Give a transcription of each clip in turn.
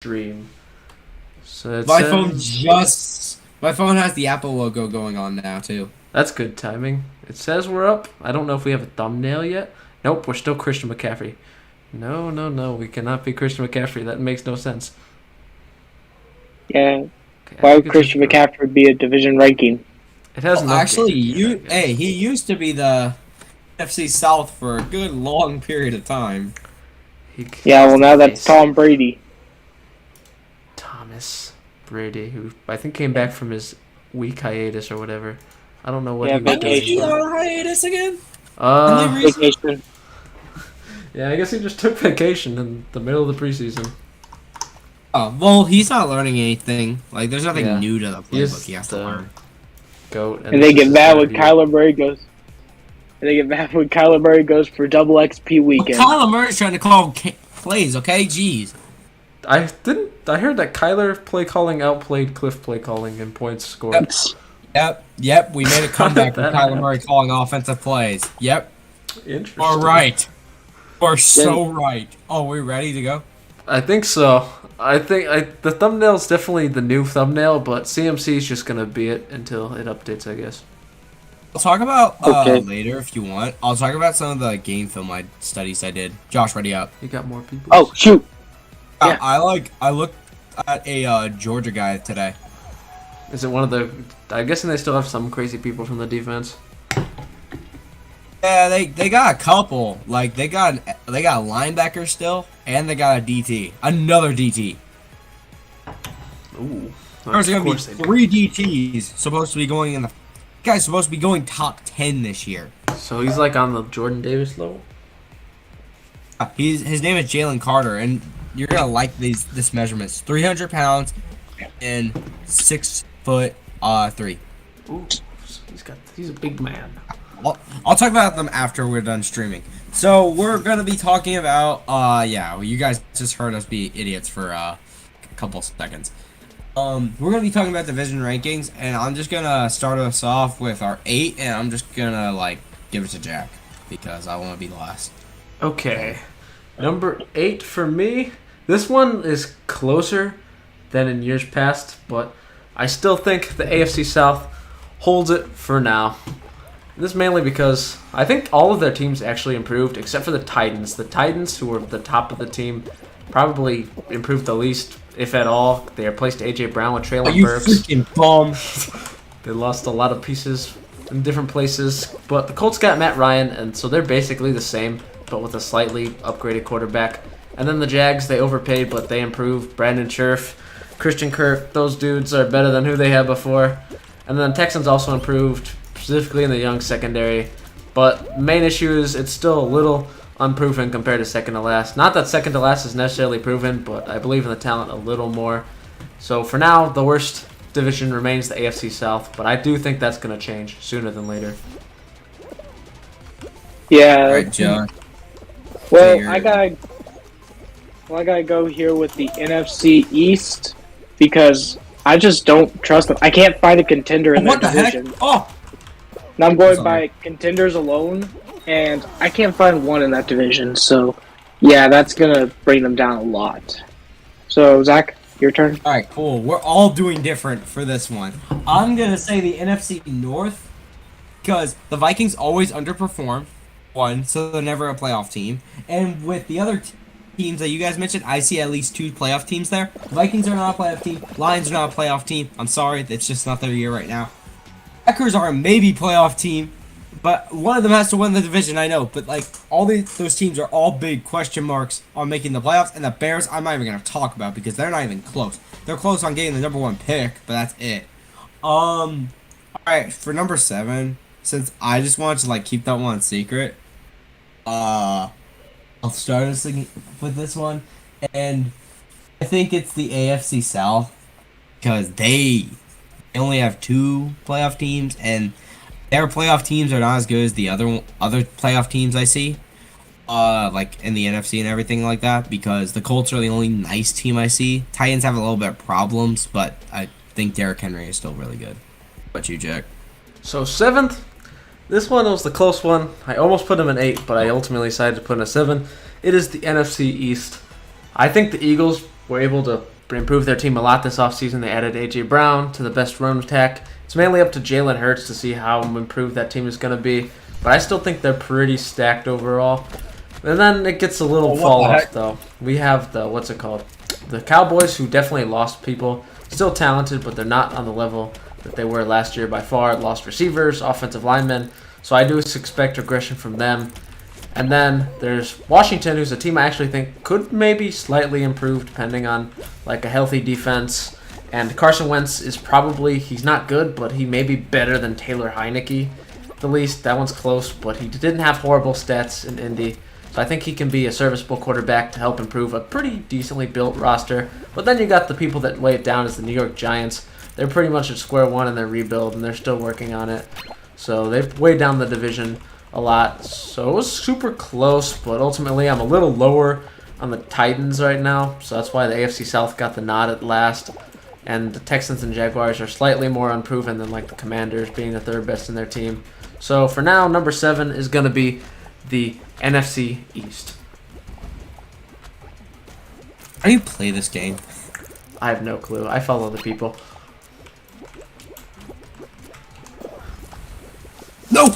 stream. So My phone has the Apple logo going on now too. That's good timing. It says we're up. I don't know if we have a thumbnail yet. Nope, we're still Christian McCaffrey. No, we cannot be Christian McCaffrey. That makes no sense. Yeah. Okay, Why would Christian McCaffrey be a division ranking? It has no. Actually, he used to be the NFC South for a good long period of time. Yeah, well now that's Tom Brady. Thomas Brady, who I think came back from his week hiatus or whatever. I don't know what Yeah, he was Is he doing. on hiatus again? Vacation. Yeah, I guess he just took vacation in the middle of the preseason. Oh, well, he's not learning anything. Like, there's nothing new to the playbook he has to the learn. GOAT. And they get mad when Kyler Murray goes. And they get mad when Kyler Murray goes for double XP weekend. Well, Kyler Murray's trying to call plays, okay? Jeez. I heard that Kyler play calling outplayed Cliff play calling in points scored. Yep. We made a comeback with that Kyler happened? Murray calling offensive plays. Yep. Interesting. All right. We're so right. Oh, we ready to go? I think so. I think the thumbnail's definitely the new thumbnail, but CMC is just gonna be it until it updates, I guess. I'll talk about Okay. later if you want. I'll talk about some of the game film studies I did. Josh, ready up? You got more people. Oh shoot! Yeah. I looked at a Georgia guy today. Is it one of the? I'm guessing they still have some crazy people from the defense. Yeah, they got a couple. Like they got a linebacker still, and they got a DT, another DT. Ooh. There's gonna be 3 DTs supposed to be going in the. Guy's supposed to be going top 10 this year. So he's like on the Jordan Davis level. His name is Jalen Carter, and you're gonna like this measurements: 300 pounds and 6'3". Ooh. He's a big man. I'll talk about them after we're done streaming. So we're gonna be talking about you guys just heard us be idiots for a couple seconds. We're gonna be talking about division rankings, and I'm just gonna start us off with our 8, and I'm just gonna give it to Jack because I want to be the last. Okay. Number 8 for me. This one is closer than in years past, but I still think the AFC South holds it for now. This is mainly because I think all of their teams actually improved, except for the Titans. The Titans, who were the top of the team, probably improved the least, if at all. They replaced A.J. Brown with Treylon Burks. Freaking bum. They lost a lot of pieces in different places. But the Colts got Matt Ryan, and so they're basically the same, but with a slightly upgraded quarterback. And then the Jags, they overpaid, but they improved. Brandon Scherf, Christian Kirk, those dudes are better than who they had before. And then the Texans also improved, specifically in the young secondary. But main issue is it's still a little unproven compared to second to last. Not that second to last is necessarily proven, but I believe in the talent a little more. So for now, the worst division remains the AFC South, but I do think that's going to change sooner than later. Yeah. All right, John. Well, I gotta go here with the NFC East because I just don't trust them. I can't find a contender in What that the heck? division. Oh, Now I'm going Sorry. by contenders alone, and I can't find one in that division. So, yeah, that's gonna bring them down a lot. So, Zach, your turn. all right, cool. We're all doing different for this one. I'm gonna say the NFC North because the Vikings always underperform. One, so they're never a playoff team. And with the other teams that you guys mentioned, I see at least 2 playoff teams there. Vikings are not a playoff team. Lions are not a playoff team. I'm sorry, it's just not their year right now. Packers are a maybe playoff team, but one of them has to win the division, I know. But all those teams are all big question marks on making the playoffs. And the Bears, I'm not even gonna talk about because they're not even close. They're close on getting the number 1 pick, but that's it. All right, for number 7, since I just wanted to keep that one secret, I'll start us with this one, and I think it's the AFC South because they only have 2 playoff teams, and their playoff teams are not as good as the other playoff teams I see, in the NFC and everything like that. Because the Colts are the only nice team I see. Titans have a little bit of problems, but I think Derrick Henry is still really good. What about you, Jack? So 7th, this one was the close one. I almost put him in 8, but I ultimately decided to put him in 7. It is the NFC East. I think the Eagles were able to improve their team a lot this offseason. They added A.J. Brown to the best run attack. It's mainly up to Jalen Hurts to see how improved that team is going to be. But I still think they're pretty stacked overall. And then it gets a little fall off, though. We have the Cowboys, who definitely lost people. Still talented, but they're not on the level that they were last year by far. Lost receivers, offensive linemen. So I do expect regression from them. And then there's Washington, who's a team I actually think could maybe slightly improve depending on like a healthy defense. And Carson Wentz is he's not good, but he may be better than Taylor Heineke. At the least, that one's close, but he didn't have horrible stats in Indy. So I think he can be a serviceable quarterback to help improve a pretty decently built roster. But then you got the people that weigh it down as the New York Giants. They're pretty much at square one in their rebuild, and they're still working on it. So they've weighed down the division a lot. So it was super close, but ultimately I'm a little lower on the Titans right now. So that's why the AFC South got the nod at last. And the Texans and Jaguars are slightly more unproven than like the Commanders being the third best in their team. So for now, number 7 is going to be the NFC East. How do you play this game? I have no clue. I follow the people. No!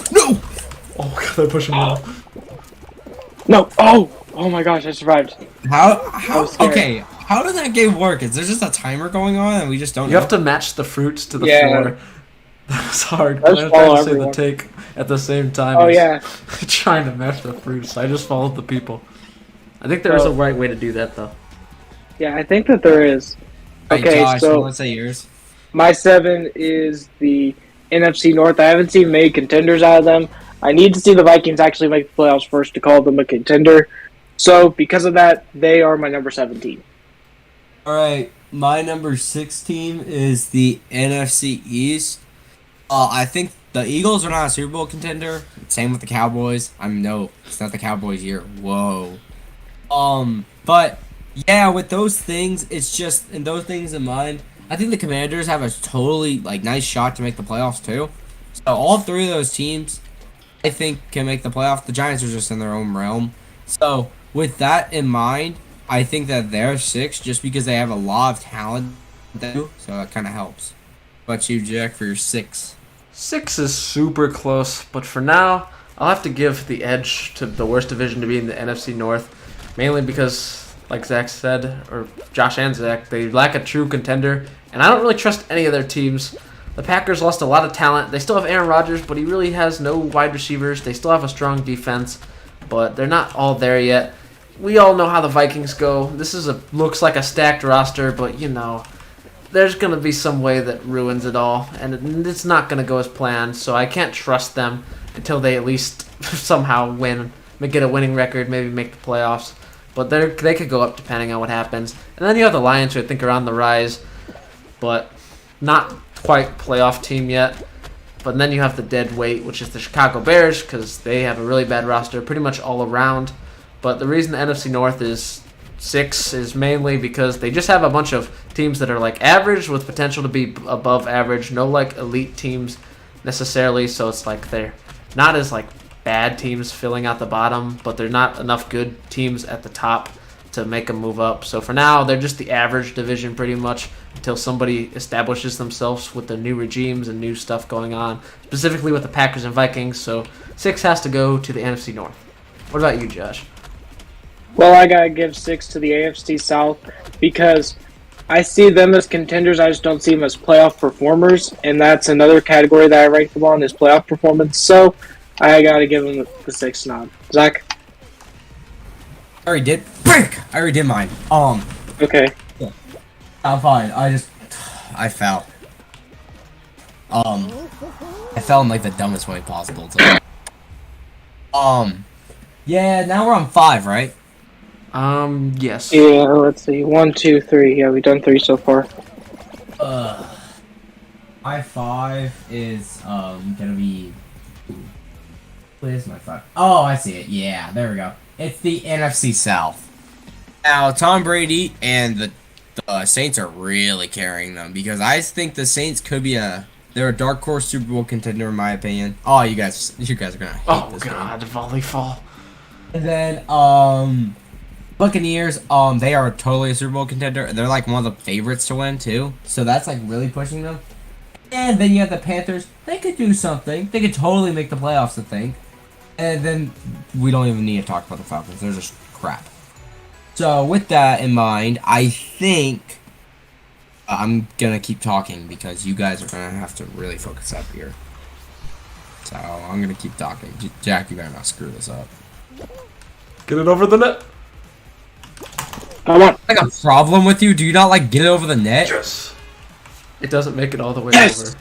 Oh god, they're pushing me off. No! Oh my gosh, I survived. How? Okay, how does that game work? Is there just a timer going on and we just don't know? You have to match the fruits to the floor. That was hard. That's I was trying to say the take at the same time. Oh yeah. Trying to match the fruits. I just followed the people. I think there is a right way to do that though. Yeah, I think that there is. Right, Okay, Josh, so let's say yours. my 7 is the NFC North. I haven't seen many contenders out of them. I need to see the Vikings actually make the playoffs first to call them a contender. So because of that, they are my number 7 team. All right, my number 6 team is the NFC East. I think the Eagles are not a Super Bowl contender. Same with the Cowboys. No, it's not the Cowboys year. Whoa. But yeah, with those things, it's just and those things in mind, I think the Commanders have a totally nice shot to make the playoffs too. So all 3 of those teams, I think, can make the playoffs. The Giants are just in their own realm. So with that in mind, I think that they're 6 just because they have a lot of talent. So that kind of helps. What about you, Jack, for your 6? 6 is super close, but for now, I'll have to give the edge to the worst division to be in the NFC North, mainly because, like Zach said, or Josh and Zach, they lack a true contender, and I don't really trust any of their teams. The Packers lost a lot of talent. They still have Aaron Rodgers, but he really has no wide receivers. They still have a strong defense, but they're not all there yet. We all know how the Vikings go. This looks like a stacked roster, but there's going to be some way that ruins it all, and it's not going to go as planned, so I can't trust them until they at least somehow win, get a winning record, maybe make the playoffs. But they could go up depending on what happens. And then you have the Lions, who I think are on the rise, but not quite playoff team yet. But then you have the dead weight, which is the Chicago Bears, because they have a really bad roster pretty much all around. But the reason the NFC North is 6 is mainly because they just have a bunch of teams that are average with potential to be above average. No elite teams necessarily, so it's they're not as bad teams filling out the bottom, but they're not enough good teams at the top to make them move up. So for now, they're just the average division pretty much until somebody establishes themselves with the new regimes and new stuff going on, specifically with the Packers and Vikings. So 6 has to go to the NFC North. What about you, Josh? Well, I gotta give 6 to the AFC South because I see them as contenders. I just don't see them as playoff performers, and that's another category that I rank them on is playoff performance. So I gotta give them the 6 nod. Zach? I already did. Break! I already did mine. Okay. I'm fine. I fell. I fell in the dumbest way possible. So. Yeah. Now we're on 5, right? Yes. Yeah. Let's see. 1, 2, 3. Yeah, we've done 3 so far. My 5 is gonna be. Where's my 5? Oh, I see it. Yeah, there we go. It's the NFC South. Now, Tom Brady and the Saints are really carrying them because I think the Saints could be they're a dark horse Super Bowl contender in my opinion. Oh, you guys are gonna hate this God, volleyball. And then Buccaneers, they are totally a Super Bowl contender. They're like one of the favorites to win too. So that's like really pushing them. And then you have the Panthers. They could do something. They could totally make the playoffs, I think. And then we don't even need to talk about the Falcons. They're just crap. So with that in mind, I think I'm going to keep talking because you guys are going to have to really focus up here. So I'm going to keep talking. Jack, you better not screw this up. Get it over the net. I want. Like a problem with you? Do you not like get it over the net? Yes. It doesn't make it all the way Yes! over.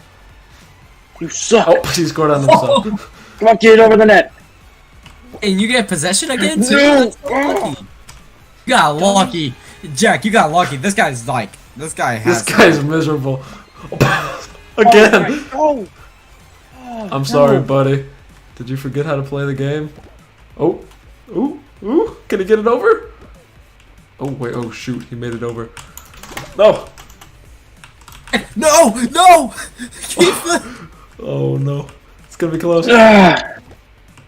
You suck. Oh, he scored on himself. Come on, get it over the net. And you get possession again too? No. That's lucky. You got lucky. Jack, you got lucky. This guy has... This guy's miserable. Again. Oh, I'm sorry, buddy. Did you forget how to play the game? Oh. Ooh. Ooh. Can he get it over? Oh, wait. Oh, shoot. He made it over. No. No! No! Keep the... Oh, no. It's going to be close.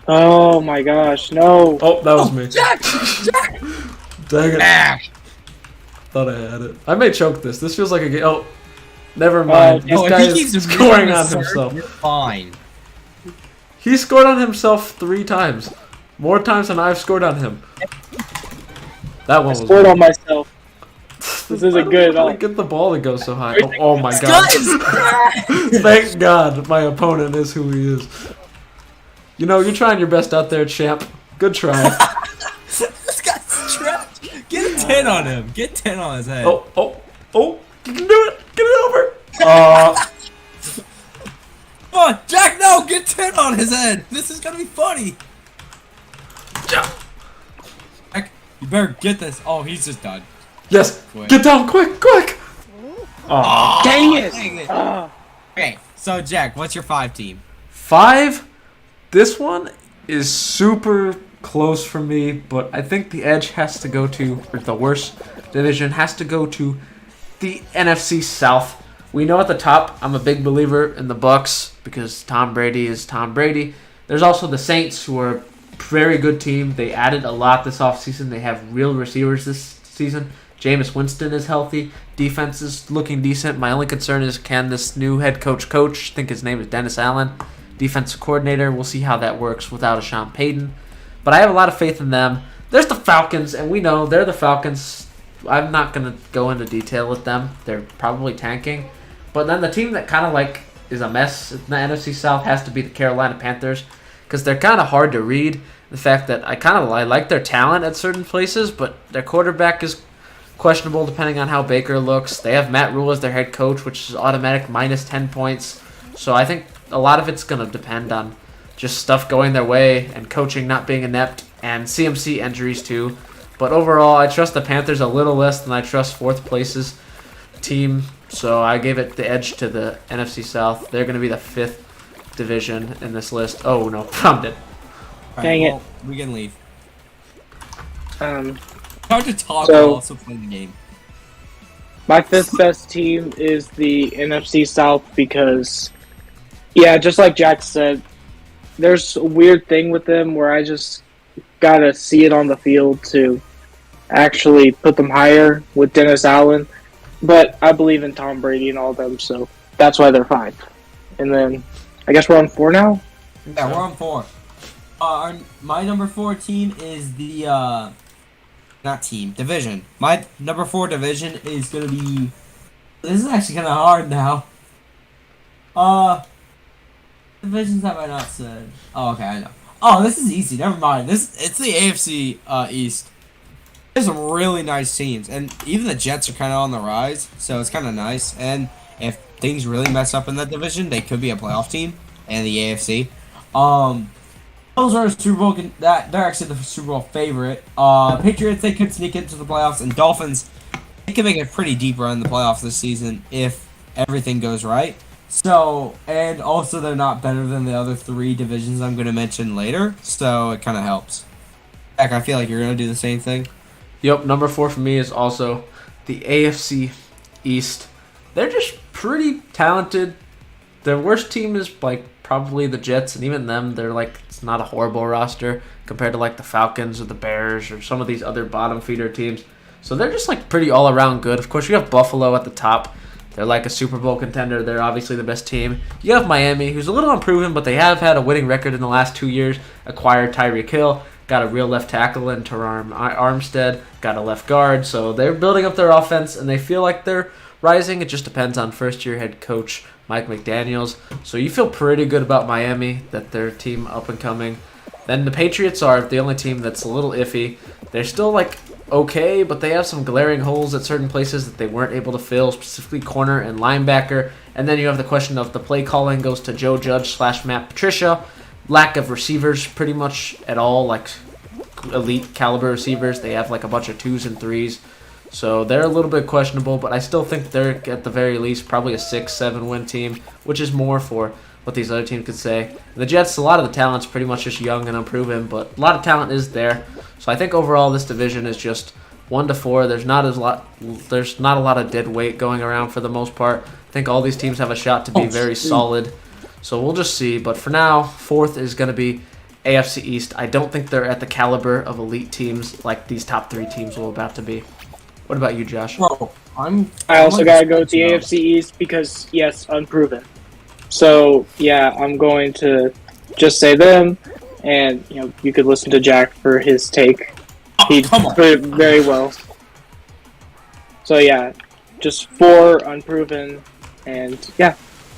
Oh my gosh, no. Oh, that was me. Jack! Jack! Dang it. Thought I had it. I may choke this. This feels like a game. Oh, never mind. This guy is scoring on himself. You're fine. He scored on himself 3 times. More times than I've scored on him. That one I was scored weird. on myself. This isn't good at all. Get the ball to go so high. Oh my god. Thank God my opponent is who he is. You know, you're trying your best out there, champ. Good try. This guy's trapped. Get a 10 on him. Get 10 on his head. Oh. You can do it. Get it over. Come on, Jack, no. Get 10 on his head. This is going to be funny. Jack, you better get this. Oh, he's just done. Yes. Quick. Get down quick. Oh. Dang it! Dang it. Okay, so Jack, what's your 5 team? 5. This one is super close for me, but I think the edge has to go to, or the worst division has to go to the NFC South. We know at the top, I'm a big believer in the Bucs because Tom Brady is Tom Brady. There's also the Saints, who are a very good team. They added a lot this offseason. They have real receivers this season. Jameis Winston is healthy. Defense is looking decent. My only concern is, can this new head coach, I think his name is Dennis Allen, defensive coordinator, we'll see how that works without a Sean Payton. But I have a lot of faith in them. There's the Falcons, and we know they're the Falcons. I'm not going to go into detail with them. They're probably tanking. But then the team that kind of like is a mess in the NFC South has to be the Carolina Panthers, because they're kind of hard to read. The fact that I like their talent at certain places, but their quarterback is questionable depending on how Baker looks. They have Matt Rule as their head coach, which is automatic minus 10 points. So I think a lot of it's going to depend on just stuff going their way and coaching not being inept and CMC injuries too. But overall, I trust the Panthers a little less than I trust 4th place's team. So I gave it the edge to the NFC South. They're going to be the 5th division in this list. Oh, no. I'm dead. Dang it. We can leave. My Hard to talk while also playing the game. 5th best team is the NFC South because, yeah, just like Jack said, there's a weird thing with them where I just gotta see it on the field to actually put them higher with Dennis Allen. But I believe in Tom Brady and all of them, so that's why they're 5. And then I guess we're on 4 now? Yeah, we're on 4. My number 4 team is the division. My number 4 division is gonna be. This is actually kind of hard now. Divisions have I not said? Oh, okay, I know. Oh, this is easy. Never mind. It's the AFC East. There's some really nice teams, and even the Jets are kind of on the rise, so it's kind of nice. And if things really mess up in that division, they could be a playoff team in the AFC. Those are Super Bowl. They're actually the Super Bowl favorite. Patriots, they could sneak into the playoffs, and Dolphins, they could make a pretty deep run in the playoffs this season if everything goes right. So, and also they're not better than the other 3 divisions I'm going to mention later, so it kind of helps. Heck, I feel like you're going to do the same thing. Yep, number 4 for me is also the AFC East. They're just pretty talented. Their worst team is like probably the Jets, and even them, they're like, it's not a horrible roster. compared to like the Falcons or the Bears or some of these other bottom feeder teams. So they're just like pretty all around good. Of course, you have Buffalo at the top. They're like a Super Bowl contender. They're obviously the best team. You have Miami, who's a little unproven, but they have had a winning record in the last 2 years. Acquired Tyreek Hill, got a real left tackle in Teron Armstead, got a left guard. So they're building up their offense, and they feel like they're rising. It just depends on first-year head coach Mike McDaniels. So you feel pretty good about Miami, that their team up and coming. Then the Patriots are the only team that's a little iffy. They're still like okay, but they have some glaring holes at certain places that they weren't able to fill, specifically corner and linebacker. And then you have the question of the play calling goes to Joe Judge / Matt Patricia. Lack of receivers pretty much at all, like elite caliber receivers. They have like a bunch of 2s and 3s. So they're a little bit questionable, but I still think they're at the very least probably a 6-7 win team, which is more for what these other teams could say. And the Jets, a lot of the talent's pretty much just young and unproven, but a lot of talent is there. So I think overall this division is just 1 to 4. There's not a lot of dead weight going around for the most part. I think all these teams have a shot to be very solid. So we'll just see. But for now, 4th is going to be AFC East. I don't think they're at the caliber of elite teams like these top 3 teams will about to be. What about you, Josh? Bro, I also got to go with the AFC East because, yes, unproven. So, yeah, I'm going to just say them. And, you could listen to Jack for his take. He put it very well. So, yeah, just 4 unproven. And, yeah,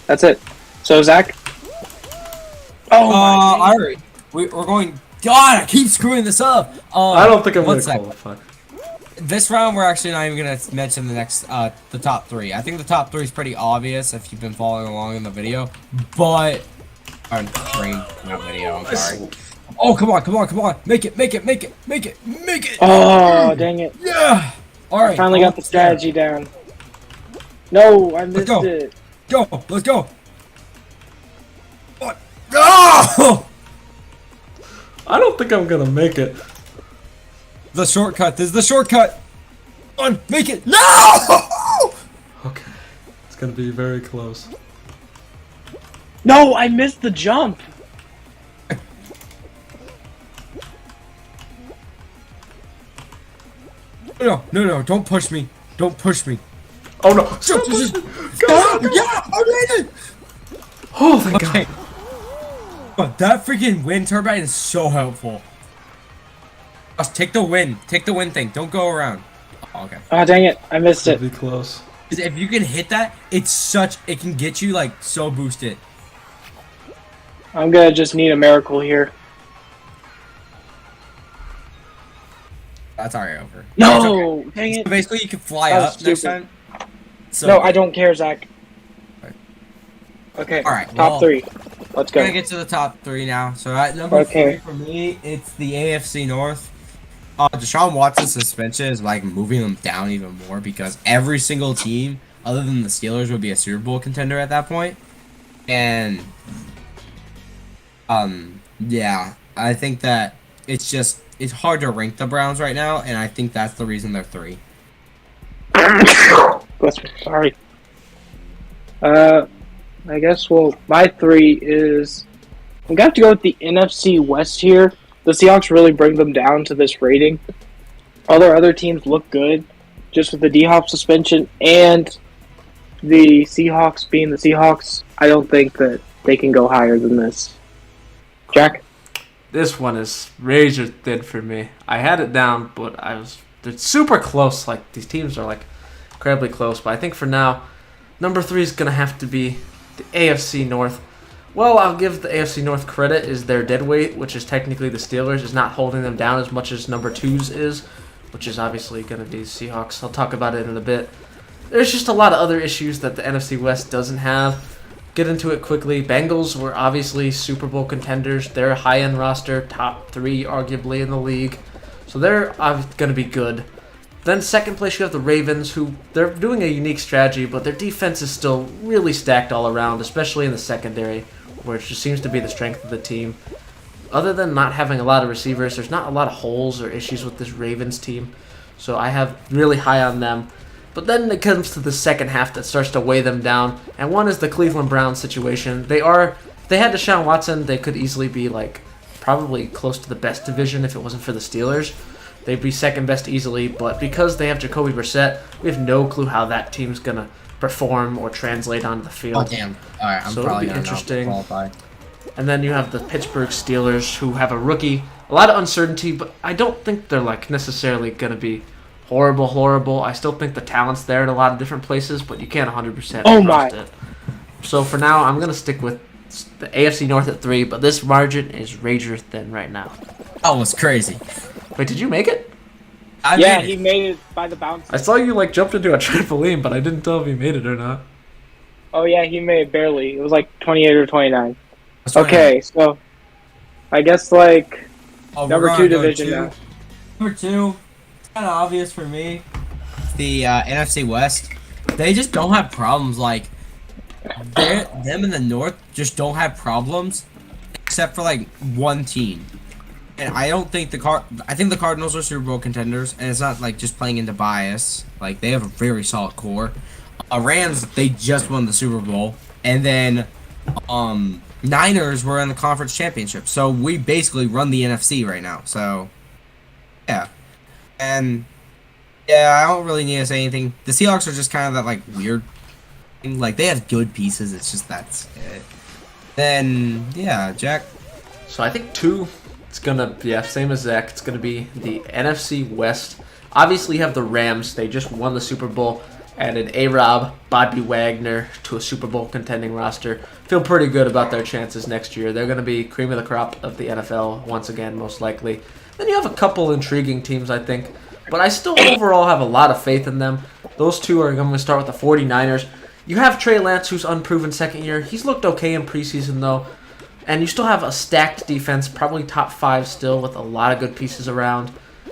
that's it. So, Zach? All right. We're going... God, I keep screwing this up. I don't think I'm going to qualify. This round, we're actually not even going to mention the top 3. I think the top 3 is pretty obvious if you've been following along in the video. But... not video, I'm sorry. Oh, come on. Make it. Oh, dang it. Yeah. All right. I finally got the strategy down. No, I missed it. Let's go. Oh! I don't think I'm going to make it. The shortcut. This is the shortcut. Come on, make it. No! Okay. It's going to be very close. No, I missed the jump. No, don't push me. Oh, no. Yeah, I made it. Oh, thank God. But that freaking wind turbine is so helpful. Just take the wind thing. Don't go around. Oh, okay. Oh, dang it. I missed it. Be close. If you can hit that, it can get you like so boosted. I'm gonna just need a miracle here. That's already over. No! Okay. Dang it. So basically, you can fly That was up next stupid. time. So, No, I don't care, Zach. Okay, Alright, top 3. Let's We're go. gonna get to the top 3 now. So at number 3 for me, it's the AFC North. Deshaun Watson's suspension is like moving them down even more because every single team, other than the Steelers, would be a Super Bowl contender at that point. And yeah, I think that it's hard to rank the Browns right now, and I think that's the reason they're 3. Sorry. I guess, my 3 is... We got to go with the NFC West here. The Seahawks really bring them down to this rating. All their other teams look good, just with the D-Hop suspension and the Seahawks being the Seahawks. I don't think that they can go higher than this. Jack? This one is razor thin for me. I had it down, but it's super close. Like, these teams are like incredibly close. But I think for now, number 3 is going to have to be the AFC North. Well, I'll give the AFC North credit, is their deadweight, which is technically the Steelers, is not holding them down as much as number 2's is, which is obviously going to be Seahawks. I'll talk about it in a bit. There's just a lot of other issues that the NFC West doesn't have. Get into it quickly. Bengals were obviously Super Bowl contenders. They're a high-end roster, top 3 arguably in the league. So they're going to be good. Then second place you have the Ravens, who they're doing a unique strategy, but their defense is still really stacked all around, especially in the secondary, where it just seems to be the strength of the team. Other than not having a lot of receivers, there's not a lot of holes or issues with this Ravens team. So I have really high on them. But then it comes to the second half that starts to weigh them down. And one is the Cleveland Browns situation. They had Deshaun Watson. They could easily be like probably close to the best division if it wasn't for the Steelers. They'd be second best easily, but because they have Jacoby Brissett, we have no clue how that team's going to perform or translate onto the field. Oh, damn. All right, I'm So probably it'll be going to interesting. qualify. And then you have the Pittsburgh Steelers, who have a rookie. A lot of uncertainty, but I don't think they're like necessarily going to be horrible. I still think the talent's there in a lot of different places, but you can't 100% trust it. So for now, I'm going to stick with the AFC North at 3, but this margin is rager thin right now. That was crazy. Wait, did you make it? He made it by the bounce. I saw you like jumped into a trampoline, but I didn't tell if you made it or not. Oh yeah, he made it barely. It was like 28 or 29. Okay, so I guess like number 2 division now. Number 2, it's kind of obvious for me. The NFC West. They just don't have problems. Like them in the North just don't have problems, except for like one team. And I don't think I think the Cardinals are Super Bowl contenders, and it's not like just playing into bias. Like they have a very solid core. Rams, they just won the Super Bowl, and then Niners were in the conference championship. So we basically run the NFC right now. So yeah, and yeah, I don't really need to say anything. The Seahawks are just kind of that like weird thing. Like they have good pieces. It's just that's it. Then yeah, Jack. So I think 2. It's gonna, same as Zach. It's gonna be the NFC West. Obviously, you have the Rams. They just won the Super Bowl. Added A-Rob, Bobby Wagner to a Super Bowl contending roster. Feel pretty good about their chances next year. They're gonna be cream of the crop of the NFL once again, most likely. Then you have a couple intriguing teams, I think, but I still overall have a lot of faith in them. Those 2 are. I'm gonna start with the 49ers. You have Trey Lance, who's unproven second year. He's looked okay in preseason though. And you still have a stacked defense, probably top 5 still, with a lot of good pieces around.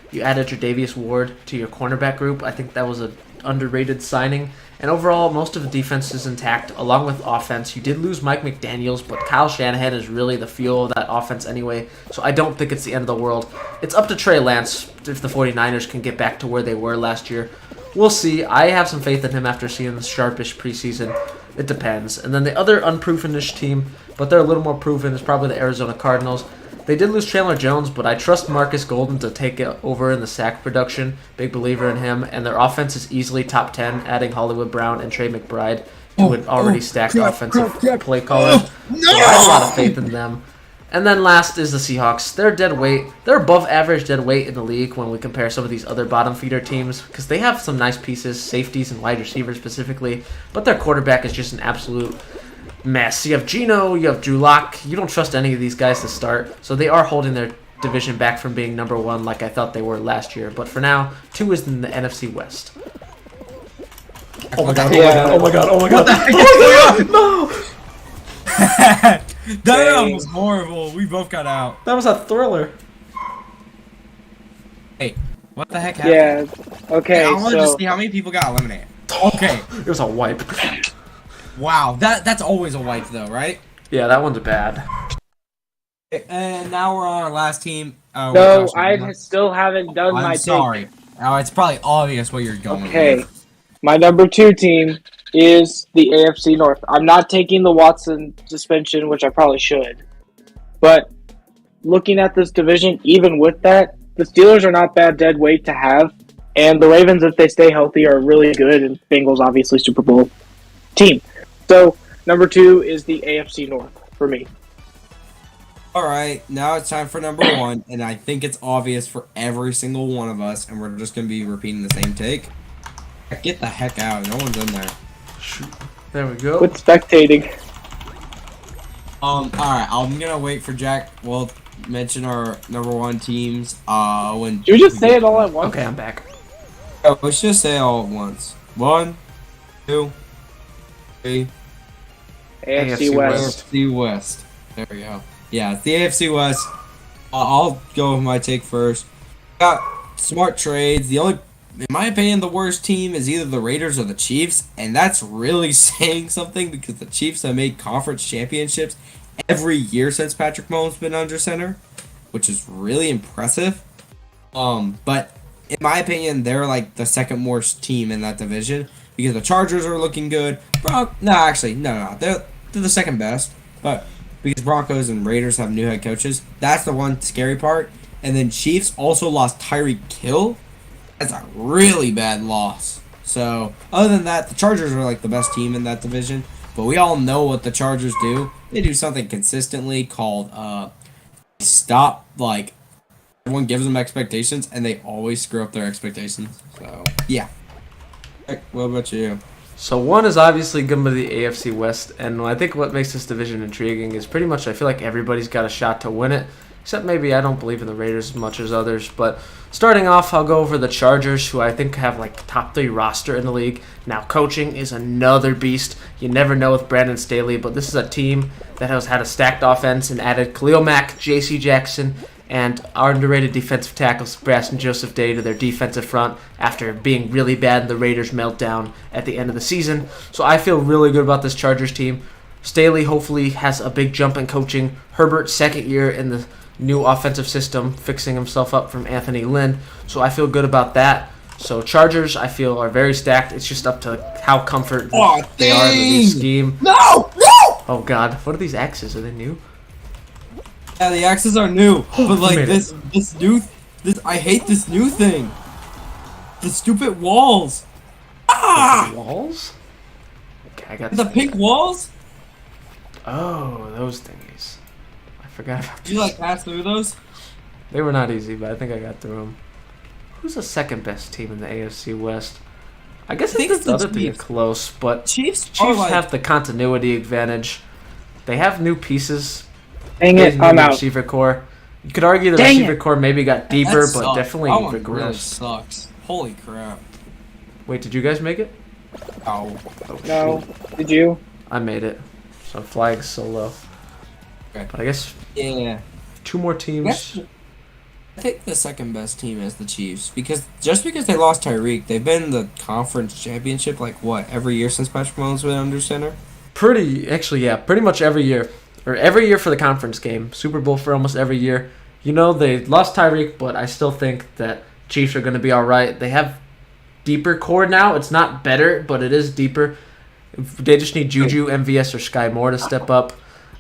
You added Tre'Davious Ward to your cornerback group. I think that was an underrated signing. And overall, most of the defense is intact, along with offense. You did lose Mike McDaniels, but Kyle Shanahan is really the fuel of that offense anyway, so I don't think it's the end of the world. It's up to Trey Lance if the 49ers can get back to where they were last year. We'll see. I have some faith in him after seeing the sharpish preseason. It depends. And then the other unproven-ish team, but they're a little more proven, is probably the Arizona Cardinals. They did lose Chandler Jones, but I trust Marcus Golden to take it over in the sack production. Big believer in him. And their offense is easily top 10, adding Hollywood Brown and Trey McBride to an already stacked offensive play caller. So I have a lot of faith in them. And then last is the Seahawks. They're dead weight. They're above average dead weight in the league when we compare some of these other bottom feeder teams because they have some nice pieces, safeties and wide receivers specifically, but their quarterback is just an absolute mess. You have Geno, you have Drew Lock. You don't trust any of these guys to start, so they are holding their division back from being number 1 like I thought they were last year. But for now, 2 is in the NFC West. Oh my god, oh my god, oh my god, oh my god. Oh my god, no! That was horrible. We both got out. That was a thriller. Hey, what the heck happened? Yeah, okay, I wanted to see how many people got eliminated. Okay. It was a wipe. Wow, that's always a wipe though, right? Yeah, that one's bad. And now we're on our last team. No, I still haven't done my I'm sorry. Oh, it's probably obvious what you're going Okay. with. My number 2 team is the AFC North. I'm not taking the Watson suspension, which I probably should. But looking at this division, even with that, the Steelers are not bad dead weight to have. And the Ravens, if they stay healthy, are really good. And Bengals, obviously, Super Bowl team. So, number 2 is the AFC North for me. All right, now it's time for number 1. And I think it's obvious for every single one of us. And we're just going to be repeating the same take. Get the heck out. No one's in there. Shoot. There we go. Quit spectating. Alright, I'm gonna wait for Jack. We'll mention our number 1 teams. When Did you just say it all at once? Okay, I'm back. Oh, let's just say it all at once. 1, 2, 3. AFC West. AFC West. There we go. Yeah, it's the AFC West. I'll go with my take first. Got smart trades. The only, in my opinion, the worst team is either the Raiders or the Chiefs, and that's really saying something because the Chiefs have made conference championships every year since Patrick Mahomes been under center, which is really impressive. But in my opinion, they're like the second worst team in that division because the Chargers are looking good. No, they're the second best. But because Broncos and Raiders have new head coaches. That's the one scary part. And then Chiefs also lost Tyreek Hill. That's a really bad loss. So, other than that, the Chargers are like the best team in that division. But we all know what the Chargers do. They do something consistently called stop, like, everyone gives them expectations, and they always screw up their expectations. So, yeah. What about you? So one is obviously going to be the AFC West, and I think what makes this division intriguing is pretty much I feel like everybody's got a shot to win it, except maybe I don't believe in the Raiders as much as others. But starting off, I'll go over the Chargers, who I think have like top 3 roster in the league. Now coaching is another beast. You never know with Brandon Staley, but this is a team that has had a stacked offense and added Khalil Mack, J.C. Jackson, and our underrated defensive tackles, Braxton Joseph Day, to their defensive front after being really bad in the Raiders' meltdown at the end of the season. So I feel really good about this Chargers team. Staley hopefully has a big jump in coaching. Herbert, second year in the new offensive system, fixing himself up from Anthony Lynn. So I feel good about that. So Chargers, I feel, are very stacked. It's just up to how comfort they are in the new scheme. No! Oh, God. What are these X's? Are they new? Yeah, the axes are new, but like this I hate this new thing. The stupid walls. Ah! The walls? Okay, I got the pink walls. Oh, those thingies. I forgot about Did you like pass through those? They were not easy, but I think I got through them. Who's the second best team in the AFC West? I guess I think the other three are close, but Chiefs have the continuity advantage. They have new pieces. Dang it, I'm out. Receiver core. You could argue the receiver core maybe got deeper, but definitely regressed. Really sucks. Holy crap. Wait, did you guys make it? Oh. No. Did you? I made it. So flag solo. Okay. But I guess 2 more teams. I think the second best team is the Chiefs because they lost Tyreek, they've been in the conference championship every year since Patrick Mahomes been under center. Pretty much every year. Or every year for the conference game. Super Bowl for almost every year. You know, they lost Tyreek, but I still think that Chiefs are going to be all right. They have deeper core now. It's not better, but it is deeper. They just need Juju, MVS, or Sky Moore to step up.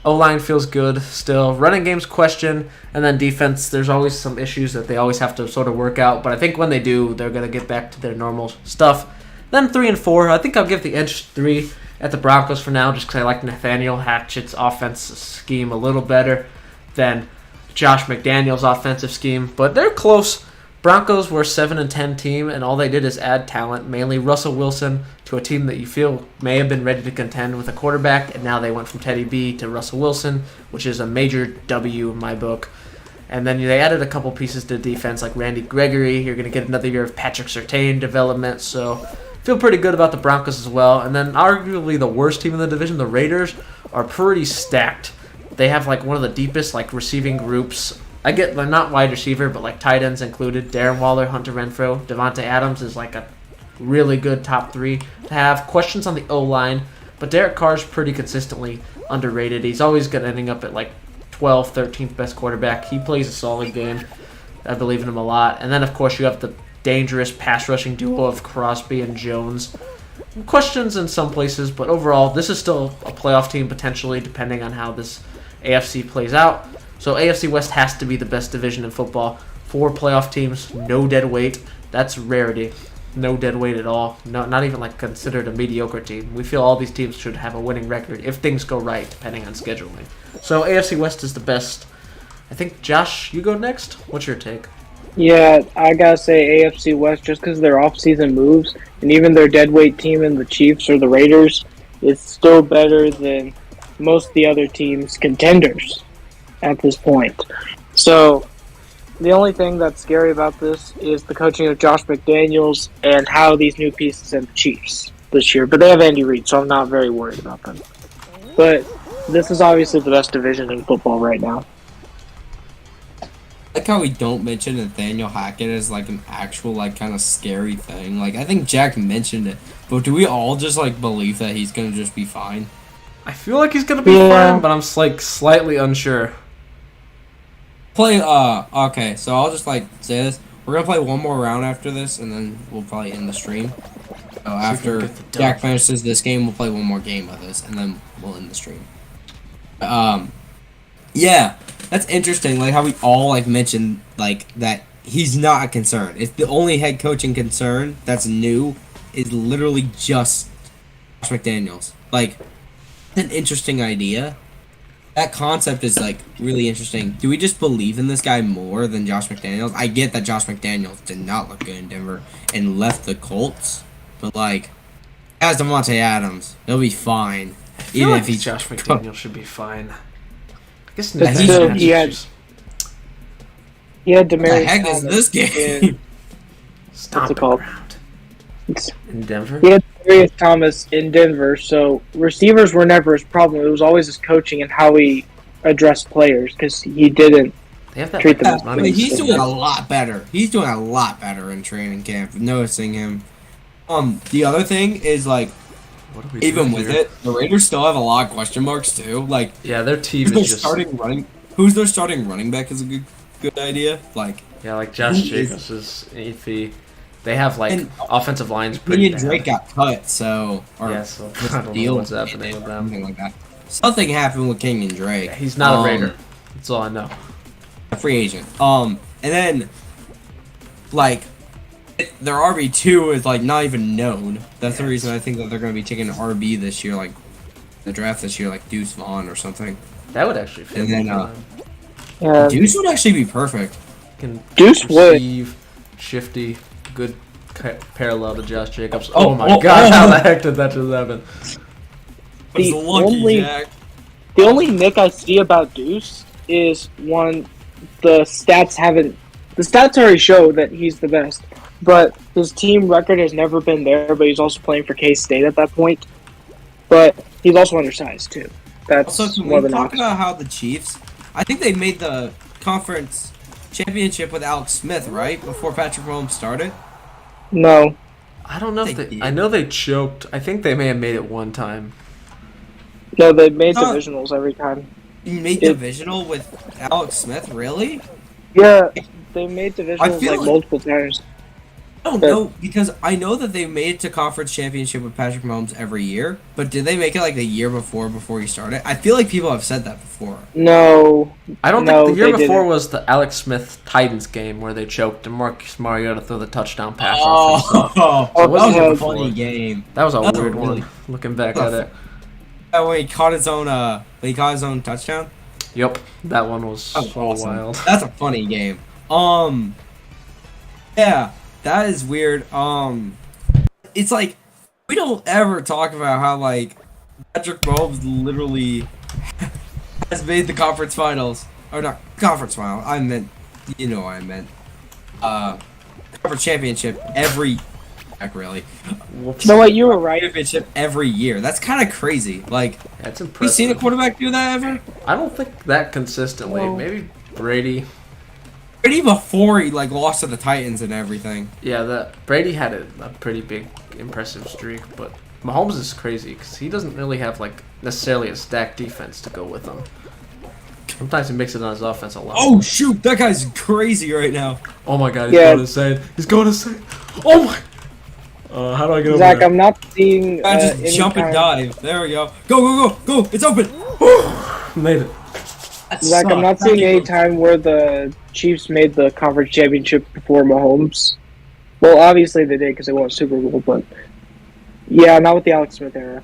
O-line feels good still. Running game's question. And then defense, there's always some issues that they always have to sort of work out. But I think when they do, they're going to get back to their normal stuff. Then 3 and 4. I think I'll give the edge 3 at the Broncos for now, just because I like Nathaniel Hatchett's offense scheme a little better than Josh McDaniels' offensive scheme. But they're close. Broncos were a 7-10 team, and all they did is add talent, mainly Russell Wilson, to a team that you feel may have been ready to contend with a quarterback, and now they went from Teddy B to Russell Wilson, which is a major W in my book. And then they added a couple pieces to defense, like Randy Gregory. You're going to get another year of Patrick Surtain development, so feel pretty good about the Broncos as well. And then arguably the worst team in the division, the Raiders, are pretty stacked. They have like one of the deepest receiving groups. I get they're not wide receiver, but tight ends included. Darren Waller, Hunter Renfrow, Devontae Adams is a really good top 3 to have. Questions on the O-line, but Derek Carr's pretty consistently underrated. He's always ending up at 12th, 13th best quarterback. He plays a solid game. I believe in him a lot. And then of course you have the dangerous pass rushing duo of Crosby and Jones. Questions in some places, but overall, this is still a playoff team potentially, depending on how this AFC plays out. So AFC West has to be the best division in football. 4 playoff teams, no dead weight. That's rarity. No dead weight at all. No, not even considered a mediocre team. We feel all these teams should have a winning record if things go right, depending on scheduling. So AFC West is the best. I think, Josh, you go next. What's your take? Yeah, I gotta say AFC West just because their off-season moves and even their deadweight team in the Chiefs or the Raiders is still better than most of the other teams' contenders at this point. So the only thing that's scary about this is the coaching of Josh McDaniels and how these new pieces in the Chiefs this year. But they have Andy Reid, so I'm not very worried about them. But this is obviously the best division in football right now. I like how we don't mention Nathaniel Hackett as an actual kind of scary thing. I think Jack mentioned it, but do we all just believe that he's gonna just be fine? I feel like he's gonna be fine, but I'm slightly unsure. Okay, so I'll just say this. We're gonna play one more round after this, and then we'll probably end the stream. So after Jack finishes this game, we'll play one more game of this, and then we'll end the stream. Yeah, that's interesting. Like how we all like mentioned like that he's not a concern. It's the only head coaching concern that's new is literally just Josh McDaniels. Like, an interesting idea. That concept is like really interesting. Do we just believe in this guy more than Josh McDaniels? I get that Josh McDaniels did not look good in Denver and left the Colts, but like, as Devontae Adams, he'll be fine. Even if he's Josh McDaniels should be fine. I guess That's Nick still- Foles he had- just He had What the Demaryius heck is Thomas this game? stomping called? around in Denver. He had Demaryius Thomas in Denver, so receivers were never his problem. It was always his coaching and how he addressed players because he didn't. They have that Treat them like, as I running mean, he's scheme. doing a lot better. He's doing a lot better in training camp. Noticing him. The other thing is like, What are we even doing with here? it, the Raiders still have a lot of question marks too. Like, Yeah, their team who's their is just starting running? Who's their starting running back is a good idea. Like, yeah, like Josh Who is- Jacobs is iffy. They have like And- offensive lines pretty Kenyon bad. Drake got cut, so or Yeah, so was I don't know deal what's happening with them. something like that. Something happened with Kenyon Drake. Yeah, he's not a Raider. That's all I know. A free agent. And then like their RB2 is like not even known. That's the reason I think that they're going to be taking an RB this year, like the draft this year, like Deuce Vaughn or something. That would actually fit. And then, for them. Yeah, Deuce would actually be perfect. Can Deuce would. receive, shifty, good parallel to Josh Jacobs. Oh, Oh, my oh, God! oh. How the heck did that just happen? It's The lucky only- Jack. The only nick I see about Deuce is one, the stats already show that he's the best, but his team record has never been there. But he's also playing for K-State at that point. But he's also undersized too. That's Also, can one of we the talk knocks. about how the Chiefs? I think they made the conference championship with Alex Smith, right? Before Patrick Mahomes started. No, I don't know if They they. did. I know they choked. I think they may have made it one time. they made Huh. divisionals every time. You made It- divisional with Alex Smith, really? Yeah, they made divisionals feel like like- multiple times. I don't know, because I know that they made it to conference championship with Patrick Mahomes every year, but did they make it like the year before he started? I feel like people have said that before. No, I don't No, think the year they before didn't. was the Alex Smith Titans game where they choked and Marcus Mariota threw the touchdown pass off himself. Oh, Oh, that was yeah. a funny game. That was a That's a weird really- one. Looking back at it. When he caught his own touchdown. Yep, that one was That was so awesome. wild. That's a funny game. Yeah, that is weird. It's like we don't ever talk about how like Patrick Mahomes literally has made the conference finals, or not conference final. I meant, you know what I meant. Conference championship every. Heck, really. Whoops. you know what? You were right. Championship every year. That's kind of crazy. Like, That's have you impressive. seen a quarterback do that ever? I don't think that consistently. No. Maybe Brady. Brady before he like lost to the Titans and everything. Yeah, that Brady had a pretty big, impressive streak, but Mahomes is crazy because he doesn't really have like necessarily a stacked defense to go with him. Sometimes he makes it on his offense a lot. Oh shoot, that guy's crazy right now. Oh my God, he's Yeah. going insane. He's going insane. Oh my. How do I get over Zach, there? I'm not seeing. I just any jump and kind- dive. There we go. Go! It's open. Made it. That Zach, I'm not sucked. seeing any time where the Chiefs made the conference championship before Mahomes. Well, obviously they did because they won a Super Bowl, but yeah, not with the Alex Smith era.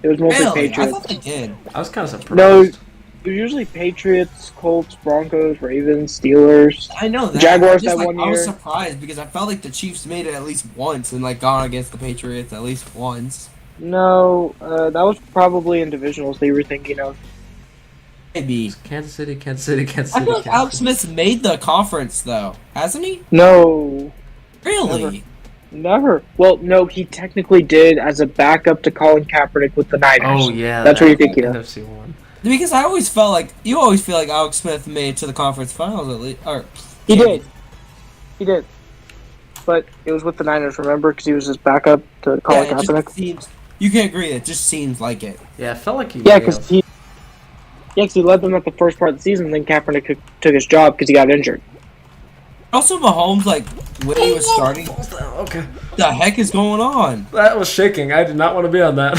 It was mostly Really? I Patriots. thought they did. I was kind of surprised. No, it was usually Patriots, Colts, Broncos, Ravens, Steelers. I know that. Jaguars Just, that like, one I was year. surprised because I felt like the Chiefs made it at least once and like gone against the Patriots at least once. No, that was probably in divisionals they were thinking of. Maybe. Kansas City, Kansas City, Kansas I City. feel like Kansas Alex City. Smith's made the conference though, hasn't he? No, Really? never. Well, no, he technically did as a backup to Colin Kaepernick with the Niners. Oh yeah, That's that what you're thinking of. NFC one. Because I always felt like you always feel like Alex Smith made it to the conference finals at least. Or He did. He did. But it was with the Niners, remember? Because he was his backup to Colin yeah, it Kaepernick. just seems. You can agree. It just seems like it. Yeah, it felt like he. Yeah, may because have- he. Yeah, 'cause he led them at the first part of the season, then Kaepernick took his job because he got injured. Also, Mahomes, like when he was starting, Okay. what the heck is going on? That was shaking. I did not want to be on that.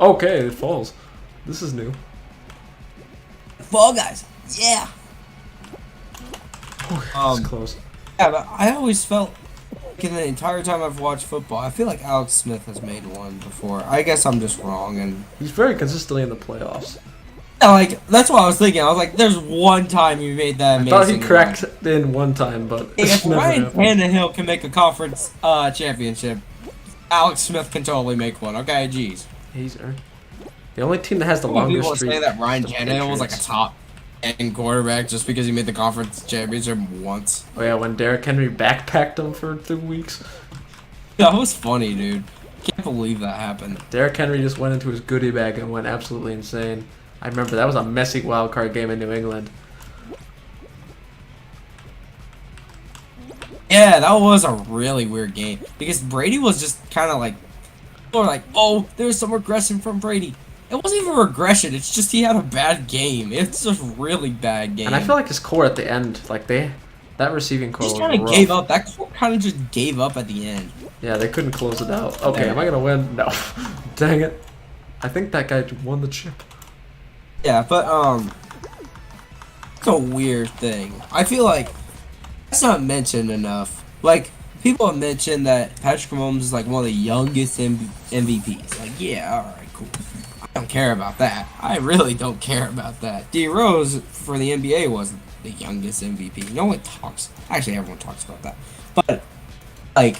Okay, it falls. This is new. Fall Guys. Yeah. It's close. Yeah, but I always felt like in the entire time I've watched football, I feel like Alex Smith has made one before. I guess I'm just wrong, and He's very consistently in the playoffs. yeah, like that's what I was thinking. I was like, "There's one time he made that." I thought he amazing cracked in one time, but If never Ryan happened. Tannehill can make a conference championship, Alex Smith can totally make one. Okay, jeez. He's earned. The only team that has the People longest say streak. that Ryan is the Tannehill was like a Patriots. top 10 quarterback just because he made the conference championship once. Oh yeah, when Derrick Henry backpacked him for 2 weeks. That was funny, dude. Can't believe that happened. Derrick Henry just went into his goodie bag and went absolutely insane. I remember that was a messy wild card game in New England. Yeah, that was a really weird game because Brady was just kind of like, people were like, oh, there's some regression from Brady. It wasn't even regression. It's just he had a bad game. It's just a really bad game. And I feel like his core at the end, like that receiving core just was kind of rough. gave up. That kind of just gave up at the end. Yeah, they couldn't close it out. Okay, am I gonna win? No. Dang it. I think that guy won the chip. Yeah, but it's a weird thing. I feel like that's not mentioned enough. Like people have mentioned that Patrick Mahomes is like one of the youngest MVPs. Like, yeah, all right, cool. I don't care about that. I really don't care about that. D Rose for the NBA wasn't the youngest MVP. No one talks. Actually, everyone talks about that. But like,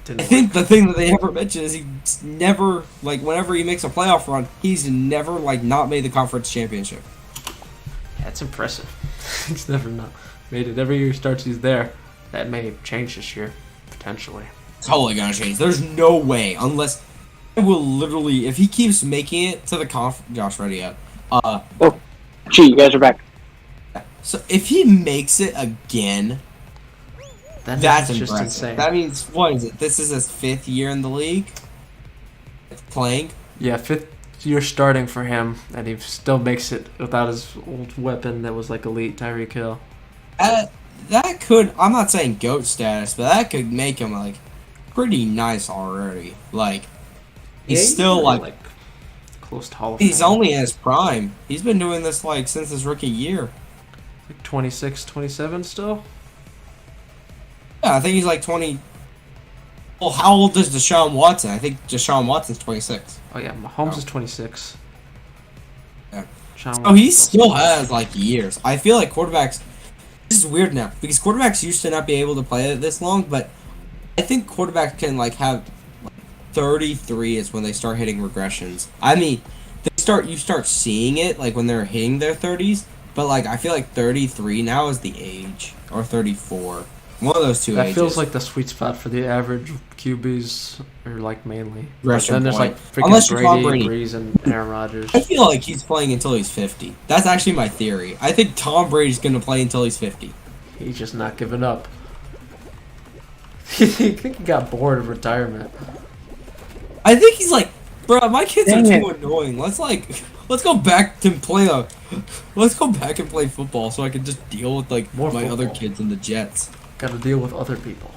I think the thing that they never mention is he's never, like, whenever he makes a playoff run, he's never, like, not made the conference championship. That's impressive. He's never not made it. Every year he starts, he's there. That may change this year, potentially. Totally gonna change. There's no way, unless I will literally, if he keeps making it to the Josh, ready up. Oh, gee, you guys are back. So if he makes it again, that's just impressive. insane. That means, what is it? This is his 5th year in the league? Playing? Yeah, 5th year starting for him, and he still makes it without his old weapon that was like elite, Tyreek Hill. That could, I'm not saying GOAT status, but that could make him, like, pretty nice already. Like, he's still, like close to Hall of he's Fame. only in his prime. He's been doing this, like, since his rookie year. Like 26, 27 still? Yeah, I think he's, like, 20. Well, how old is Deshaun Watson? I think Deshaun Watson's 26. Oh yeah, Mahomes is 26. Yeah. Sean Oh, he Watson's still 26. has, like, years. I feel like quarterbacks... This is weird now, because quarterbacks used to not be able to play it this long, but I think quarterbacks can, like, have... 33 is when they start hitting regressions. I mean, you start seeing it, like, when they're hitting their 30s, but, like, I feel like 33 now is the age. Or 34. One of those two That ages. feels like the sweet spot for the average QBs, or like mainly. But Regression then there's point. like freaking Unless you're Tom Brady, Brady. Breeze, and Aaron Rodgers. I feel like he's playing until he's 50. That's actually my theory. I think Tom Brady's going to play until he's 50. He's just not giving up. I think he got bored of retirement. I think he's like, bro, my kids are Dang too annoying. Let's go back and play let's go back and play football so I can just deal with like More my other football. kids and the Jets. Got to deal with other people.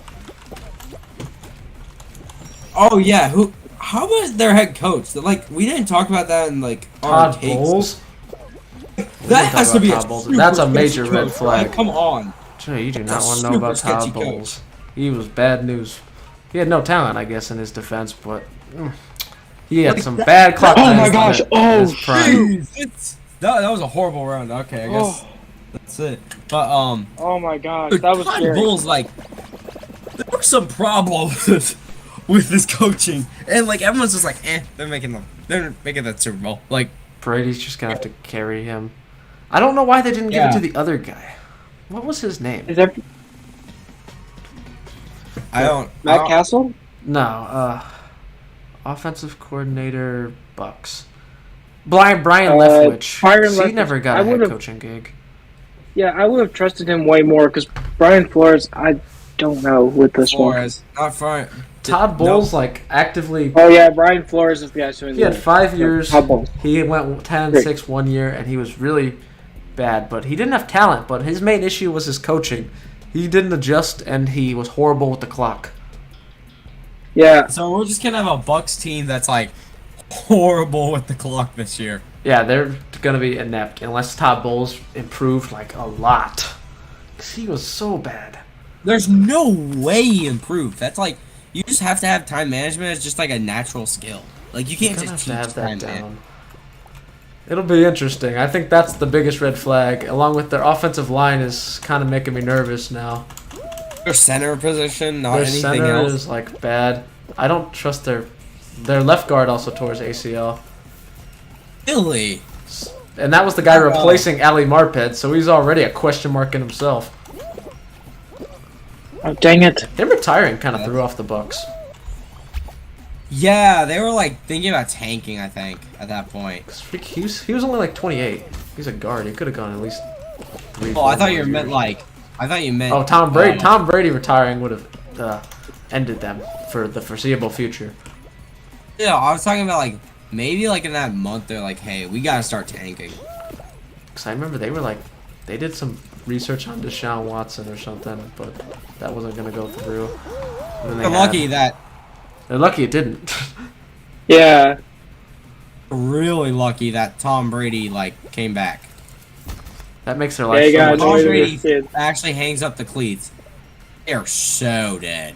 Oh yeah, how was their head coach? Like, we didn't talk about that in like our Todd takes. Bowles? That has to be a Todd Bowles. super That's a sketchy major red coach, flag. right? Come on. Jay, you do That's not a want to know super about Todd sketchy coach. Bowles. He was bad news. He had no talent, I guess, in his defense, but he had some bad clock. Oh my management gosh, oh, in his prime. Jeez, that was a horrible round. Okay, I guess that's it. But Oh my gosh, that was Todd scary. Bowles, like, there were some problems with his coaching, and like everyone's just like, they're making that Super Bowl. Like, Brady's just gonna have to carry him. I don't know why they didn't give it Yeah. to the other guy. What was his name? Is that I don't. Matt Castle? No, offensive coordinator Bucks. Brian Leftwich. Byron He Leftwich. never got I a head would've- coaching gig. Yeah, I would have trusted him way more because Brian Flores, I don't know with this one. Flores, not Flores. Todd Bowles, like, actively. Oh yeah, Brian Flores is the guy doing He had 5 years. Todd Bowles. He went 10-6 one year, and he was really bad. But he didn't have talent. But his main issue was his coaching. He didn't adjust, and he was horrible with the clock. Yeah, So we're just gonna have a Bucks team that's like horrible with the clock this year. Yeah, they're going to be inept unless Todd Bowles improved like a lot. 'Cause he was so bad. There's no way he improved. That's like you just have to have time management as just like a natural skill. Like you can't You're gonna just have teach to have time that management. down. It'll be interesting. I think that's the biggest red flag, along with their offensive line is kind of making me nervous now. Their center position, not Their anything center else. is like bad. I don't trust their left guard also towards ACL. Really? And that was the guy Oh, wow. replacing Ali Marpet, so he's already a question mark in himself. Oh, dang it. Him retiring kind of threw off the Bucks. Yeah, they were like thinking about tanking. I think at that point. He was only like 28. He's a guard. He could have gone at least 3. Oh, I thought you meant like. I thought you meant. Oh, Tom Brady. Tom Brady retiring would have ended them for the foreseeable future. Yeah, I was talking about like maybe like in that month they're like, hey, we gotta start tanking. Because I remember they did some research on Deshaun Watson or something, but that wasn't going to go through. And then they're lucky it didn't. Yeah. Really lucky that Tom Brady like came back. That makes their Yeah, life you so gotta much Tom enjoy easier. Brady this kid. actually hangs up the cleats. They're so dead.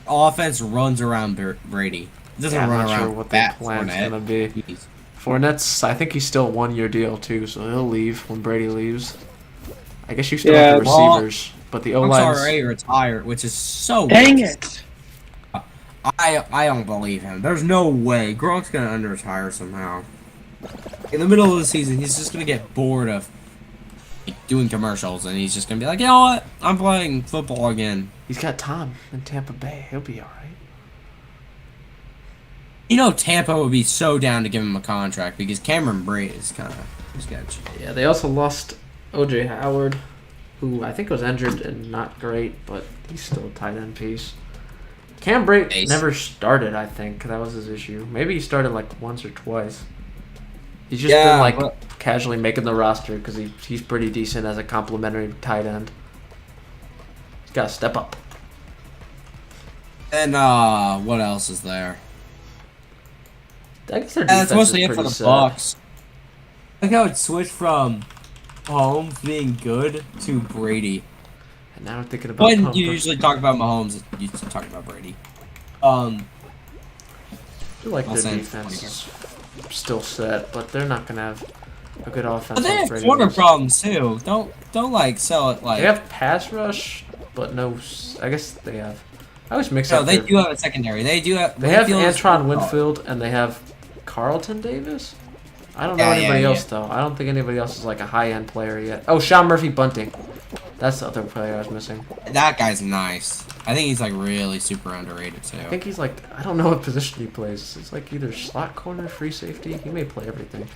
Offense runs around Brady. It doesn't Yeah, I'm run not around sure what their Fat plan's Fournette. going to be. Jeez. Fournette's, I think he's still a 1-year deal too, so he'll leave when Brady leaves. I guess you still Yeah, have the receivers, but the Gronk's O-line's... already retired, which is so Dang weird. it. I don't believe him. There's no way. Gronk's gonna under-retire somehow. In the middle of the season, he's just gonna get bored of like, doing commercials, and he's just gonna be like, you know what? I'm playing football again. He's got Tom in Tampa Bay. He'll be alright. You know, Tampa would be so down to give him a contract because Cameron Brate is kind of sketchy. Yeah, they also lost O.J. Howard, who I think was injured and not great, but he's still a tight end piece. Cam Brate Ace. never started, I think. That was his issue. Maybe he started like once or twice. He's just Yeah, been like but- casually making the roster because he's pretty decent as a complimentary tight end. He's got to step up. And what else is there? I guess their And defense that's mostly is it for pretty the set. Bucks. I think I would switch from Mahomes being good to Brady. And now I'm thinking about When Pumper. you usually talk about Mahomes, you talk about Brady. I feel like I'll their say defense is still set, but they're not gonna have a good offense. But they like have Brady corner does. problems too. Don't like sell it like. They have pass rush, but no. I guess they have. I always mix No, up. they their- do have a secondary. They do have. They have Winfield's- Antron Winfield and they have Carlton Davis. I don't know Yeah, anybody yeah, else though. I don't think anybody else is like a high end player yet. Oh, Sean Murphy Bunting. That's the other player I was missing. That guy's nice. I think he's like really super underrated too. I think he's like, I don't know what position he plays. It's like either slot corner, free safety. He may play everything.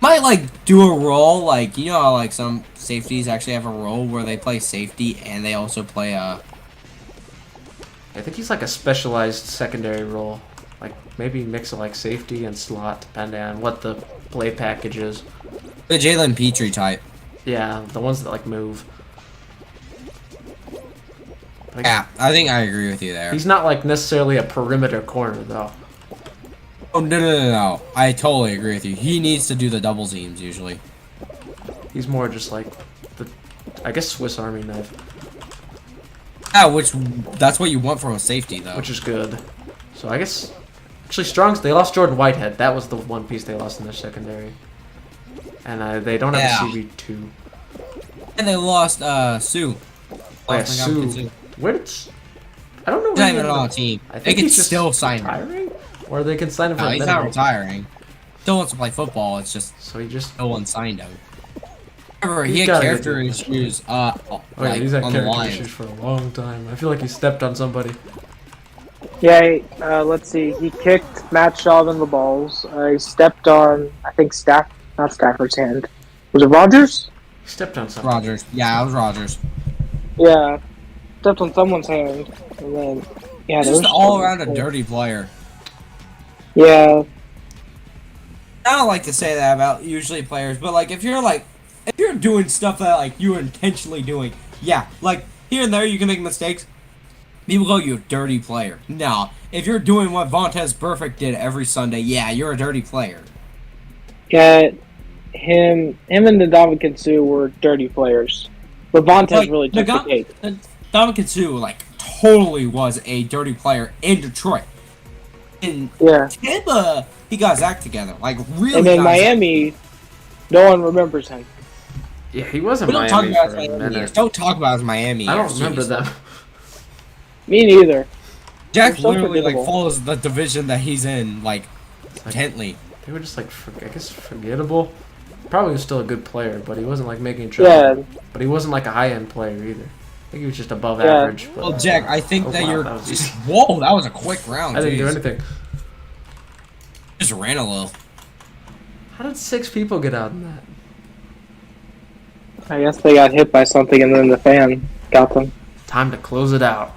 Might like do a role like you know how like some safeties actually have a role where they play safety and they also play I think he's like a specialized secondary role. Like maybe mix of like safety and slot depending on what the play package is. the Jalen Petrie type. Yeah, the ones that like move. Like, Yeah, I think I agree with you there. he's not like necessarily a perimeter corner though. Oh no! I totally agree with you. He needs to do the double teams usually. He's more just like the, I guess Swiss Army knife, Yeah, that's what you want from a safety though. which is good. So I guess actually Strong's they lost Jordan Whitehead. That was the one piece they lost in their secondary, and they don't have Yeah. a CB2. And they lost Sue. Oh, yeah, Lost my guy, Sue. Where did? I don't know. He's where not he even ended on up. a team. I They think can he's just still sign him. retiring, or they can sign him for No, a he's not minimum. retiring. Still wants to play football. It's just So he just. no one signed him. Remember, he He's had gotta get character good. issues. Oh yeah, Like, he's had on the character Lions. issues for a long time. I feel like he stepped on somebody. Yeah, let's see. He kicked Matt Schaub in the balls. He stepped on, I think, not Stafford's hand. Was it Rogers? He stepped on something. Rogers. Yeah, it was Rogers. Yeah. Stepped on someone's hand. And then, yeah, He's there just was all something. around a dirty player. Yeah. I don't like to say that about usually players, but like if you're doing stuff that like you're intentionally doing, yeah, like here and there you can make mistakes. people call you a dirty player. No, if you're doing what Vontaze Burfict did every Sunday, yeah, you're a dirty player. Yeah, him and Ndamukong Suh were dirty players. But Vontaze really took the cake. Ndamukong Suh, like, totally was a dirty player in Detroit. In Tampa, he got his act together. Like, really. And in Miami, no one remembers him. Yeah, he wasn't Miami for a minute. Don't talk about his Miami. I don't remember them. Me neither. Jack literally like follows the division that he's in, like intently. They were just like, I guess, forgettable. Probably was still a good player, but he wasn't like making trouble. Yeah. But he wasn't like a high-end player either. I think he was just above average. But, well, Jack, I think that you're just. Whoa, that was a quick round. I didn't do anything. Just ran a little. How did 6 people get out in that? I guess they got hit by something and then the fan got them. Time to close it out.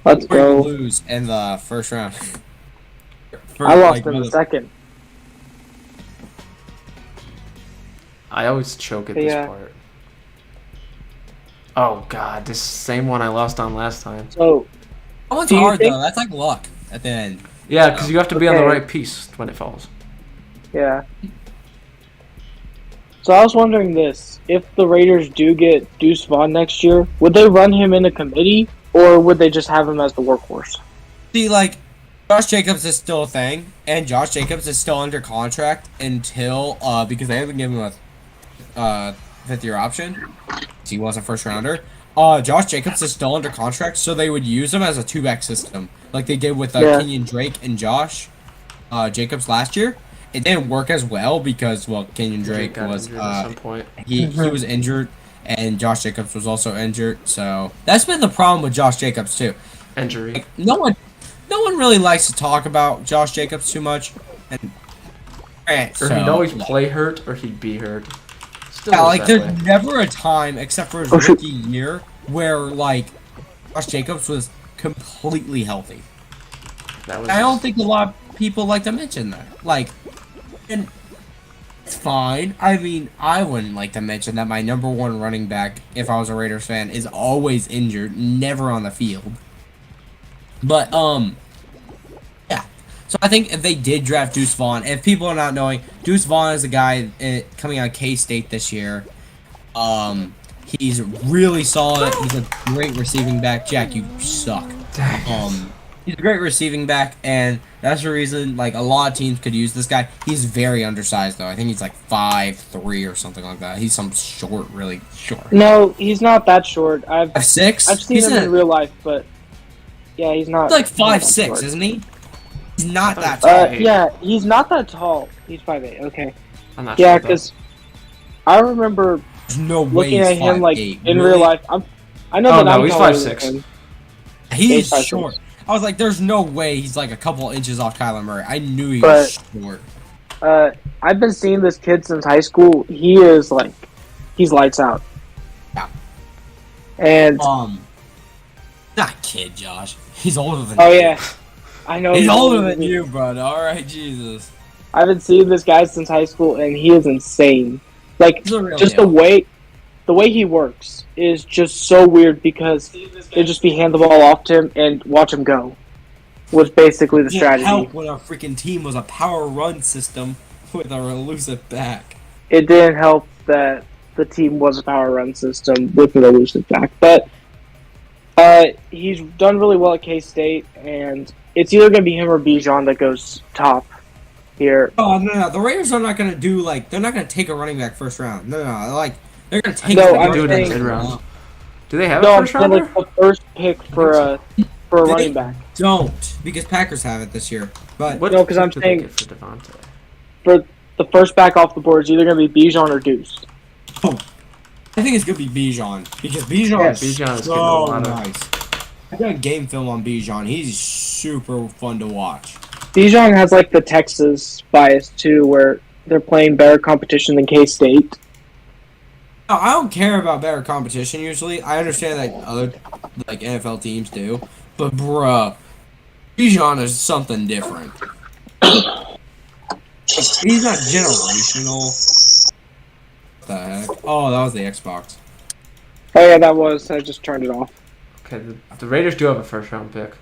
Let's go. Lose in the first round. I lost in the second. I always choke at this part. Oh god, this same one I lost on last time. So, that one's hard though. That's like luck at the end. Yeah, because you have to be on the right piece when it falls. Yeah. So I was wondering this: if the Raiders do get Deuce Vaughn next year, would they run him in a committee, or would they just have him as the workhorse? See, like, Josh Jacobs is still a thing, and Josh Jacobs is still under contract until because they haven't given him a 5th-year option. He was a first-rounder. Josh Jacobs is still under contract, so they would use him as a 2-back system, like they did with Kenyon Drake and Josh Jacobs last year. It didn't work as well because, well, Kenyon Drake was at some point. He was injured, and Josh Jacobs was also injured. So that's been the problem with Josh Jacobs too. Injury. Like, no one really likes to talk about Josh Jacobs too much, and he'd always play hurt or he'd be hurt. Still yeah, like there's never a time except for his rookie year where like Josh Jacobs was completely healthy. I don't think a lot of people like to mention that. Like, and it's fine. I mean, I wouldn't like to mention that my number 1 running back, if I was a Raiders fan, is always injured, never on the field. But, yeah. So I think if they did draft Deuce Vaughn, if people are not knowing, Deuce Vaughn is a guy coming out of K-State this year. He's really solid. He's a great receiving back. Jack, you suck. He's a great receiving back, and that's the reason, like, a lot of teams could use this guy. He's very undersized, though. I think he's, like, 5'3" or something like that. He's some short, really short. No, he's not that short. I've 6'6"? I've seen him in real life, but yeah, he's not. He's like 5'6", isn't he? He's not that tall. Yeah, he's not that tall. He's 5'8". Okay. I'm not sure. Yeah, because I remember looking at him, like, in real life. I know that I'm he's 5'6". He's short. I was like, there's no way he's like a couple inches off Kyler Murray. I knew he was short. I've been seeing this kid since high school. He is like, he's lights out. Yeah. And not kid, Josh. He's older than you. you. Yeah. I know. He's older than you, bro. Alright, Jesus. I've been seeing this guy since high school, and he is insane. Like, just the way he works is just so weird because they just be hand the ball off to him and watch him go. Was basically the strategy. Help when our freaking team was a power run system with our elusive back. It didn't help that the team was a power run system with an elusive back, but he's done really well at K-State, and it's either going to be him or Bijan that goes top here. Oh, no. The Raiders are not going to do, like, they're not going to take a running back first round. No. Like, they're going to take I'm do it in mid-round. Do they have a first rounder? rounder? Like the first pick for a running back. Don't, because Packers have it this year. But what no, because I'm saying for Devontae? For the first back off the board, it's either going to be Bijan or Deuce. Oh, I think it's going to be Bijan, because Bijan is so nice. I got game film on Bijan. He's super fun to watch. Bijan has like the Texas bias too, where they're playing better competition than K-State. No, I don't care about better competition usually. I understand that other like NFL teams do, but bruh, Bijan is something different. He's not generational. What the heck? Oh, that was the Xbox. Oh yeah, that was. I just turned it off. Okay, the Raiders do have a first-round pick.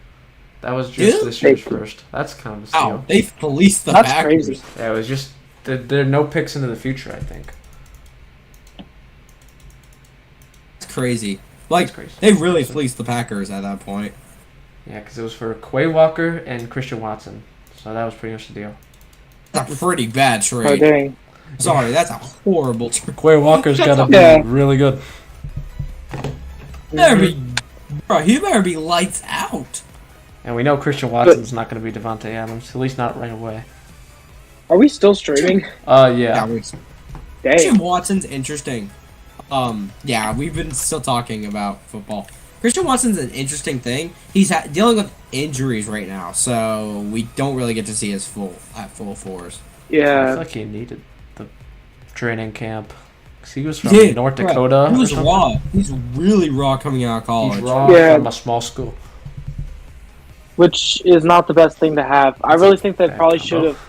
That was just Do this year's they? first. That's kind of a steal. Wow, they policed the That's Packers. crazy. Yeah, it was just there are no picks into the future. I think. It's crazy. Like, That's crazy. they really fleeced the Packers at that point. Yeah, because it was for Quay Walker and Christian Watson, so that was pretty much the deal. That's a pretty bad Oh trade. dang. Sorry, that's a horrible trade. Quay Walker's got to be Yeah. really good. He better be lights out. And we know Christian Watson's not going to be Devontae Adams, at least not right away. Are we still streaming? Yeah. Christian Dang. Watson's interesting. Yeah, we've been still talking about football. Christian Watson's an interesting thing. He's dealing with injuries right now, so we don't really get to see his full force. I feel Yeah. like he needed the training camp. 'Cause he was from Yeah, North right. Dakota. He or was something. raw. He's really raw coming out of college. He's raw Yeah. from a small school. Which is not the best thing to have. I really think they bad probably combo. should have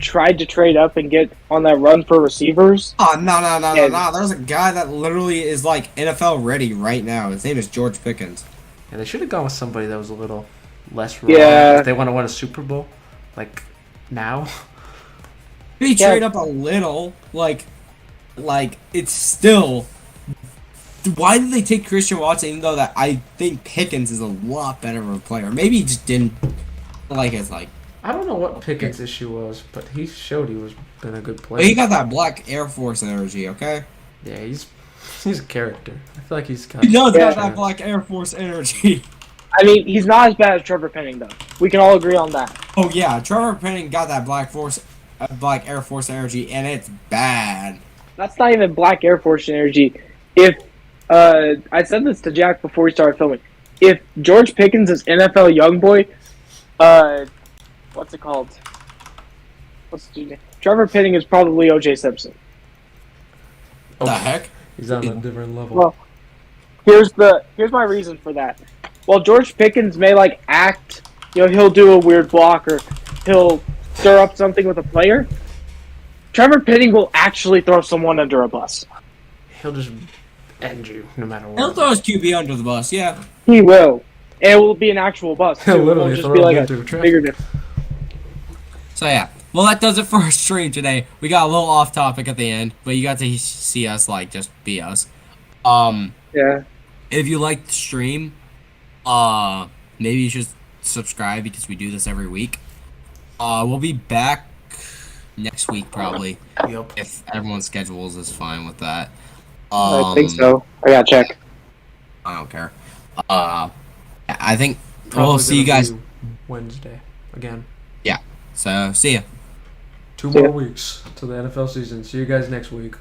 tried to trade up and get on that run for receivers. Oh, no. Yeah. There's a guy that literally is like NFL ready right now. His name is George Pickens. Yeah, they should have gone with somebody that was a little less raw. Yeah. If they want to win a Super Bowl, like now. Maybe Yeah. trade up a little, like it's still. Why did they take Christian Watson? Even though that I think Pickens is a lot better of a player. Maybe he just didn't like his like. I don't know what Pickett's issue was, but he showed he was been a good But player. he got that black Air Force energy. Okay. Yeah, he's a character. I feel like he's He does Yeah. got that black Air Force energy. I mean, he's not as bad as Trevor Penning, though. We can all agree on that. Oh yeah, Trevor Penning got that black Air Force energy, and it's bad. That's not even Black Air Force energy. If I said this to Jack before we started filming, if George Pickens is NFL YoungBoy, what's it called? What's the dude's name? Trevor Penning is probably O.J. Simpson. The heck? He's on a different level. Well, here's my reason for that. While George Pickens may act, he'll do a weird block or he'll stir up something with a player. Trevor Penning will actually throw someone under a bus. He'll just end you no matter what. He'll throw his QB under the bus. Yeah. He will. And it will be an actual bus. Too. He'll It literally won't just throw be him like a into a traffic. bigger difference. So yeah. Well, that does it for our stream today. We got a little off topic at the end, but you got to see us just be us. Yeah. If you like the stream, maybe you should subscribe because we do this every week. We'll be back next week probably Yep. if everyone's schedules is fine with that. I think so. I gotta check. I don't care. I think Probably we'll see you gonna guys. be Wednesday again. So see ya. 2 See ya. more weeks to the NFL season. See you guys next week.